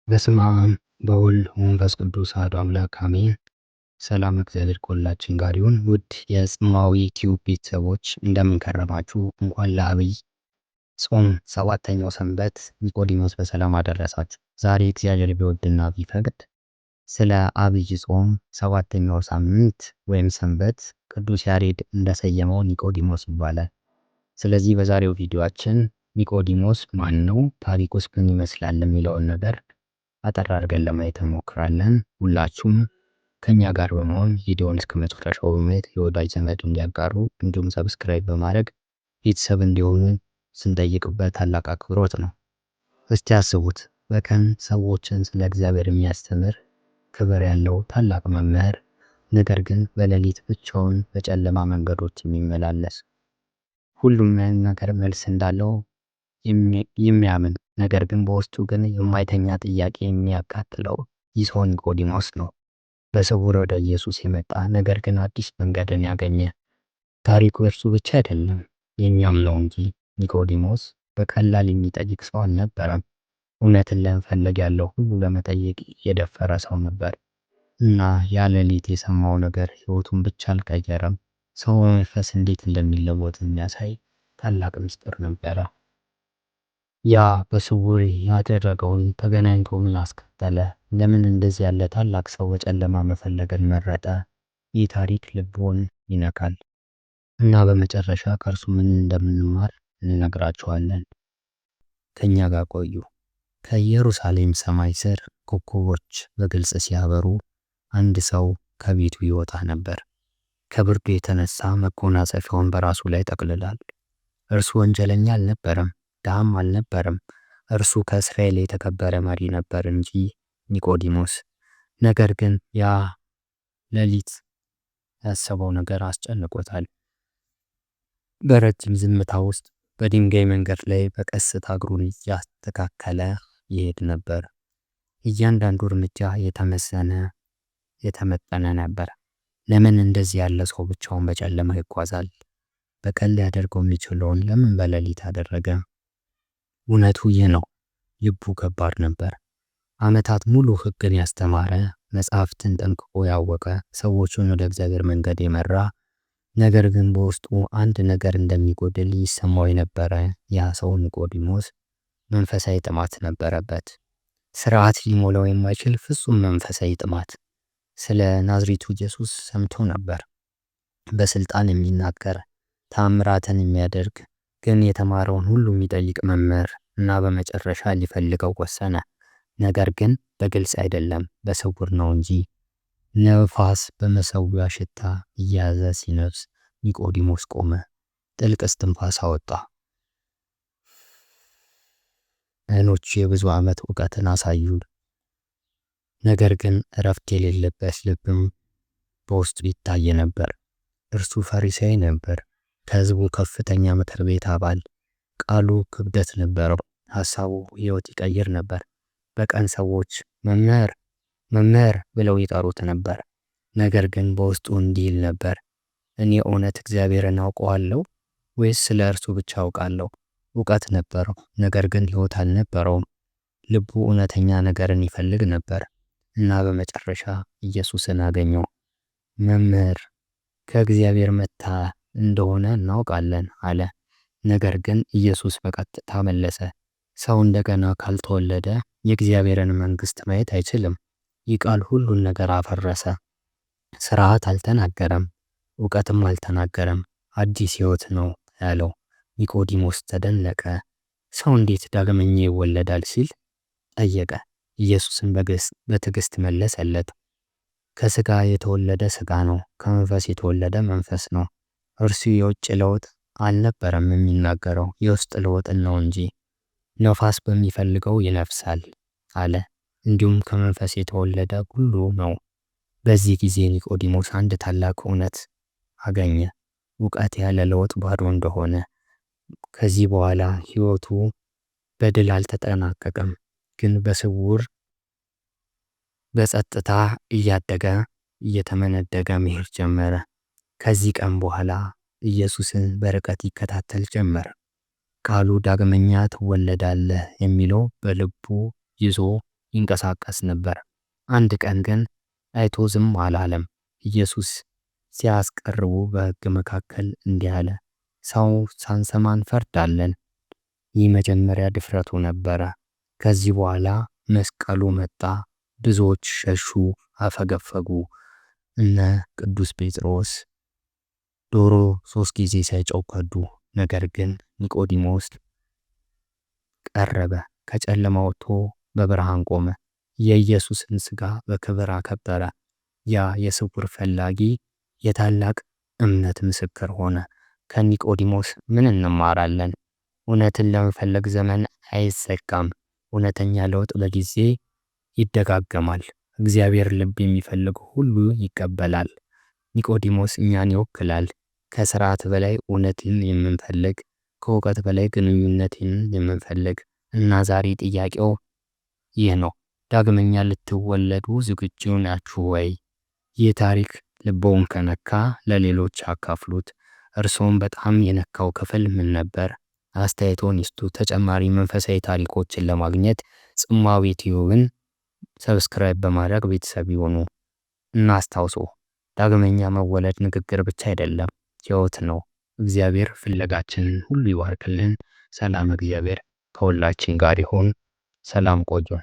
በስመ አብ በወልድ ወመንፈስ ቅዱስ አሐዱ አምላክ አሜን። ሰላም እግዚአብሔር ከሁላችን ጋር ይሁን። ውድ የጽማዊ ቲዩብ ቤተሰቦች እንደምን ከረማችሁ? እንኳን ለዐቢይ ጾም ሰባተኛው ሰንበት ኒቆዲሞስ በሰላም አደረሳችሁ። ዛሬ እግዚአብሔር ቢወድና ቢፈቅድ ስለ ዐቢይ ጾም ሰባተኛው ሳምንት ወይም ሰንበት ቅዱስ ያሬድ እንደሰየመው ኒቆዲሞስ ይባላል። ስለዚህ በዛሬው ቪዲዮአችን ኒቆዲሞስ ማን ነው? ታሪኩስ ምን ይመስላል? የሚለውን ነገር አጠር አድርገን ለማየት እንሞክራለን። ሁላችሁም ከኛ ጋር በመሆን ቪዲዮውን እስከ መጨረሻው በማየት የወዳጅ ዘመድ እንዲያጋሩ እንዲሁም ሰብስክራይብ በማድረግ ቤተሰብ እንዲሆኑ ስንጠይቅበት ታላቅ አክብሮት ነው። እስቲ አስቡት፣ በቀን ሰዎችን ስለ እግዚአብሔር የሚያስተምር ክብር ያለው ታላቅ መምህር፣ ነገር ግን በሌሊት ብቻውን በጨለማ መንገዶች የሚመላለስ ሁሉም ነገር መልስ እንዳለው የሚያምን ነገር ግን በውስጡ ግን የማይተኛ ጥያቄ የሚያቃጥለው ይህ ሰው ኒቆዲሞስ ነው። በስውር ወደ ኢየሱስ የመጣ ነገር ግን አዲስ መንገድን ያገኘ። ታሪኩ እርሱ ብቻ አይደለም የኛም ነው እንጂ ኒቆዲሞስ በቀላል የሚጠይቅ ሰው አልነበረም። እውነትን ለመፈለግ ያለው ሁሉ ለመጠየቅ የደፈረ ሰው ነበር እና ያ ሌሊት የሰማው ነገር ሕይወቱን ብቻ አልቀየረም፣ ሰው በመንፈስ እንዴት እንደሚለወጥ የሚያሳይ ታላቅ ምስጢር ነበረ። ያ በስውር ያደረገውን ተገናኝቶ ምን አስከተለ? ለምን እንደዚህ ያለ ታላቅ ሰው በጨለማ መፈለግን መረጠ? ይህ ታሪክ ልቦን ይነካል እና በመጨረሻ ከእርሱ ምን እንደምንማር እንነግራችኋለን። ከኛ ጋር ቆዩ። ከኢየሩሳሌም ሰማይ ስር ኮከቦች በግልጽ ሲያበሩ አንድ ሰው ከቤቱ ይወጣ ነበር። ከብርዱ የተነሳ መጎናጸፊያውን በራሱ ላይ ጠቅልሏል። እርሱ ወንጀለኛ አልነበረም፣ ድሃም አልነበረም። እርሱ ከእስራኤል የተከበረ መሪ ነበር እንጂ ኒቆዲሞስ። ነገር ግን ያ ሌሊት ያሰበው ነገር አስጨንቆታል። በረጅም ዝምታ ውስጥ በድንጋይ መንገድ ላይ በቀስታ እግሩን እያስተካከለ ይሄድ ነበር። እያንዳንዱ እርምጃ የተመጠነ ነበር። ለምን እንደዚህ ያለ ሰው ብቻውን በጨለማ ይጓዛል? በቀን ሊያደርገው የሚችለውን ለምን በሌሊት አደረገ? እውነቱ ይህ ነው። ልቡ ከባድ ነበር። ዓመታት ሙሉ ሕግን ያስተማረ፣ መጽሐፍትን ጠንቅቆ ያወቀ፣ ሰዎችን ወደ እግዚአብሔር መንገድ የመራ፣ ነገር ግን በውስጡ አንድ ነገር እንደሚጎድል ይሰማው የነበረ ያ ሰው ኒቆዲሞስ መንፈሳዊ ጥማት ነበረበት። ስርዓት ሊሞላው የማይችል ፍጹም መንፈሳዊ ጥማት። ስለ ናዝሬቱ ኢየሱስ ሰምቶ ነበር። በስልጣን የሚናገር ተአምራትን የሚያደርግ ግን የተማረውን ሁሉ የሚጠይቅ መምህር እና በመጨረሻ ሊፈልገው ወሰነ። ነገር ግን በግልጽ አይደለም፣ በስውር ነው እንጂ። ነፋስ በመሠዊያው ሽታ እየያዘ ሲነፍስ ኒቆዲሞስ ቆመ። ጥልቅ እስትንፋስ አወጣ። ዓይኖቹ የብዙ ዓመት እውቀትን አሳዩ። ነገር ግን እረፍት የሌለበት ልብም በውስጡ ይታይ ነበር። እርሱ ፈሪሳዊ ነበር፣ ከሕዝቡ ከፍተኛ ምክር ቤት አባል። ቃሉ ክብደት ነበረው፣ ሐሳቡ ሕይወት ይቀይር ነበር። በቀን ሰዎች መምህር መምህር ብለው ይጠሩት ነበር። ነገር ግን በውስጡ እንዲህ ይል ነበር፣ እኔ እውነት እግዚአብሔርን አውቀዋለሁ ወይስ ስለ እርሱ ብቻ አውቃለሁ? እውቀት ነበረው፣ ነገር ግን ሕይወት አልነበረውም። ልቡ እውነተኛ ነገርን ይፈልግ ነበር እና በመጨረሻ ኢየሱስን አገኘው። መምህር፣ ከእግዚአብሔር መጥታ እንደሆነ እናውቃለን አለ። ነገር ግን ኢየሱስ በቀጥታ መለሰ፣ ሰው እንደገና ካልተወለደ የእግዚአብሔርን መንግሥት ማየት አይችልም። ይህ ቃል ሁሉን ነገር አፈረሰ። ስርዓት አልተናገረም፣ እውቀትም አልተናገረም፣ አዲስ ሕይወት ነው ያለው። ኒቆዲሞስ ተደነቀ። ሰው እንዴት ዳግመኛ ይወለዳል ሲል ጠየቀ። ኢየሱስን በትዕግስት መለሰለት፣ ከሥጋ የተወለደ ሥጋ ነው፣ ከመንፈስ የተወለደ መንፈስ ነው። እርሱ የውጭ ለውጥ አልነበረም የሚናገረው፣ የውስጥ ለውጥን ነው እንጂ። ነፋስ በሚፈልገው ይነፍሳል አለ፣ እንዲሁም ከመንፈስ የተወለደ ሁሉ ነው። በዚህ ጊዜ ኒቆዲሞስ አንድ ታላቅ እውነት አገኘ። እውቀት ያለ ለውጥ ባዶ እንደሆነ። ከዚህ በኋላ ሕይወቱ በድል አልተጠናቀቀም፣ ግን በስውር በጸጥታ እያደገ እየተመነደገ መሄድ ጀመረ። ከዚህ ቀን በኋላ ኢየሱስን በርቀት ይከታተል ጀመር። ቃሉ ዳግመኛ ትወለዳለህ የሚለው በልቡ ይዞ ይንቀሳቀስ ነበር። አንድ ቀን ግን አይቶ ዝም አላለም። ኢየሱስ ሲያስቀርቡ በሕግ መካከል እንዲህ አለ፣ ሰው ሳንሰማ እንፈርዳለን። ይህ መጀመሪያ ድፍረቱ ነበረ። ከዚህ በኋላ መስቀሉ መጣ። ብዙዎች ሸሹ፣ አፈገፈጉ። እነ ቅዱስ ጴጥሮስ ዶሮ 3 ጊዜ ሳይጮህ ከዱ። ነገር ግን ኒቆዲሞስ ቀረበ፣ ከጨለማ ወጥቶ በብርሃን ቆመ። የኢየሱስን ሥጋ በክብር አከበረ። ያ የስውር ፈላጊ የታላቅ እምነት ምስክር ሆነ። ከኒቆዲሞስ ምን እንማራለን? እውነትን ለመፈለግ ዘመን አይዘጋም። እውነተኛ ለውጥ በጊዜ ይደጋገማል። እግዚአብሔር ልብ የሚፈልግ ሁሉ ይቀበላል። ኒቆዲሞስ እኛን ይወክላል። ከሥርዓት በላይ እውነትን የምንፈልግ፣ ከእውቀት በላይ ግንኙነትን የምንፈልግ እና ዛሬ ጥያቄው ይህ ነው። ዳግመኛ ልትወለዱ ዝግጁ ናችሁ ወይ? ይህ ታሪክ ልቦውን ከነካ ለሌሎች አካፍሉት። እርስዎን በጣም የነካው ክፍል ምን ነበር? አስተያየቶን ይስጡ። ተጨማሪ መንፈሳዊ ታሪኮችን ለማግኘት ጽማዊ ቲዩብን ሰብስክራይብ በማድረግ ቤተሰብ ይሁኑ። እናስታውሱ፣ ዳግመኛ መወለድ ንግግር ብቻ አይደለም፣ ሕይወት ነው። እግዚአብሔር ፍለጋችንን ሁሉ ይባርክልን። ሰላም እግዚአብሔር ከሁላችን ጋር ይሁን። ሰላም ቆዩን።